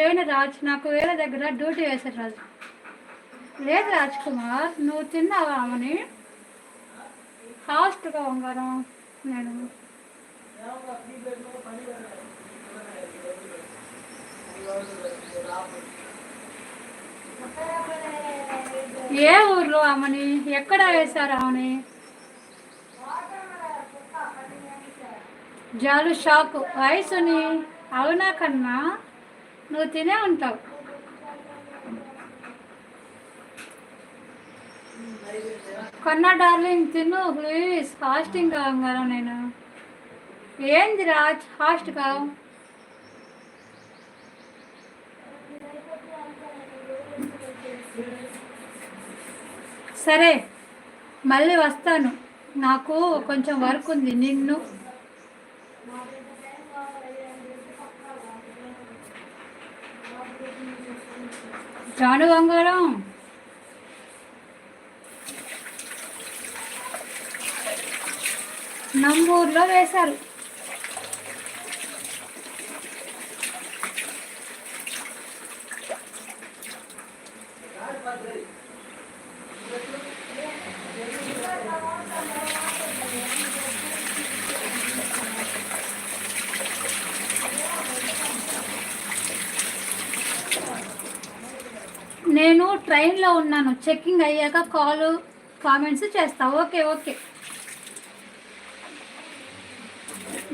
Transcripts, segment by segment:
లేని రాజ్, నాకు వేరే దగ్గర డ్యూటీ వేశారు రాజు. లేదు రాజ్ కుమార్, నువ్వు తిన్నావా ఆమెని? ఫాస్ట్గా ఉంగారం. నేను ఏ ఊర్లో ఆమెని, ఎక్కడ వేశారు ఆమెని? జాలు షాకు వయసుని. అవునా కన్నా, నువ్వు తినే ఉంటావు. కన్నా డార్లింగ్ తిను ప్లీజ్. ఫాస్టింగ్ కావాలి నేను. ఏంది రాజ్ ఫాస్ట్గా? సరే మళ్ళీ వస్తాను, నాకు కొంచెం వర్క్ ఉంది. నిన్ను జాను బంగారం నంబూరులో వేశారు. నేను ట్రైన్లో ఉన్నాను, చెక్కింగ్ అయ్యాక కాల్ కామెంట్స్ చేస్తా. Okay okay.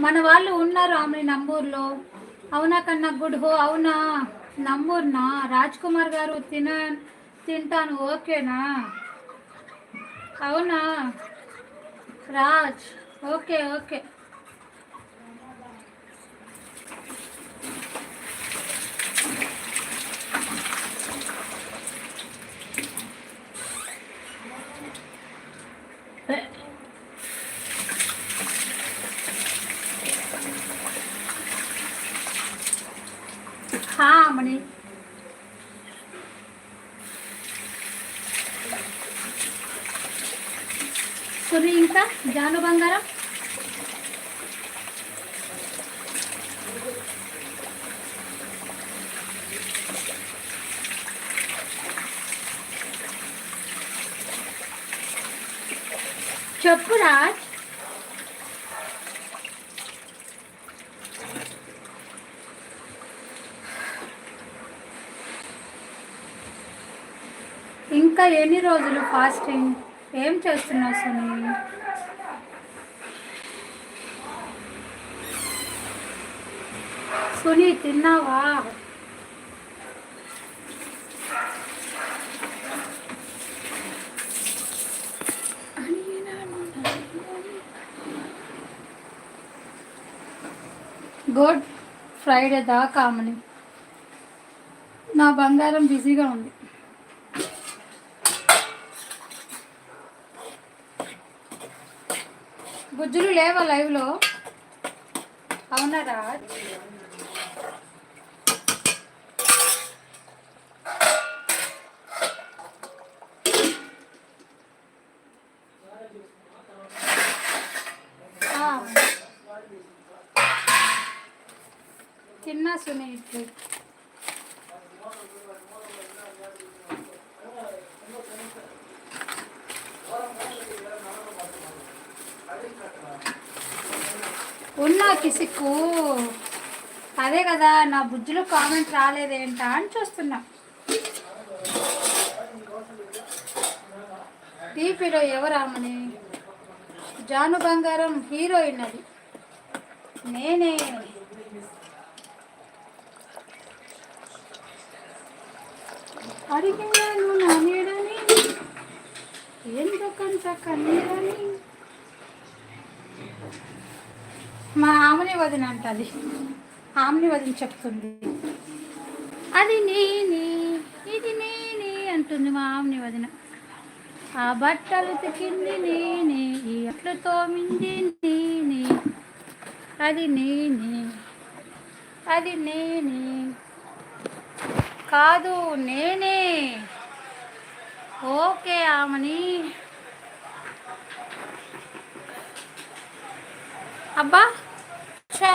మన వాళ్ళు ఉన్నారు ఆమె నంబూర్లో. అవునా కన్నా గుడ్ హో. అవునా నంబూర్నా? రాజ్ కుమార్ గారు తింటాను ఓకేనా? అవునా రాజ్? Okay okay. మణి సురి ఇంకా జాను బంగారం. చెప్పు రాజ్. ఇంకా ఎన్ని రోజులు ఫాస్టింగ్? ఏం చేస్తున్నావు సునీ? సునీ తిన్నావా? గుడ్ ఫ్రైడే దాకా ఆమెని. నా బంగారం బిజీగా ఉంది. బుజ్జులు లేవా లైవ్లో? అవునా రాజ్? తిన్నా సునీ. ఇట్లు ఉన్నా కిసిక్కు. అదే కదా, నా బుజ్జులో కామెంట్ రాలేదేంటా అని చూస్తున్నా. టీపీలో ఎవరామని? జాను బంగారం హీరోయిన్, అది నేనే. అడిగినాను నా నీడని, ఎందుకంత కన్నీరని. మా ఆమెని వదిన అంటది. ఆమెని వదిన చెప్తుంది, అది నేనే ఇది నేనే అంటుంది మా ఆమెని వదిన. ఆ బట్టలు ఉతికింది నేనే, ఈ అట్లు తోమింది నేనే, అది నేనే అది నేనే కాదు నేనే. ఓకే ఆమెని. అబ్బా చా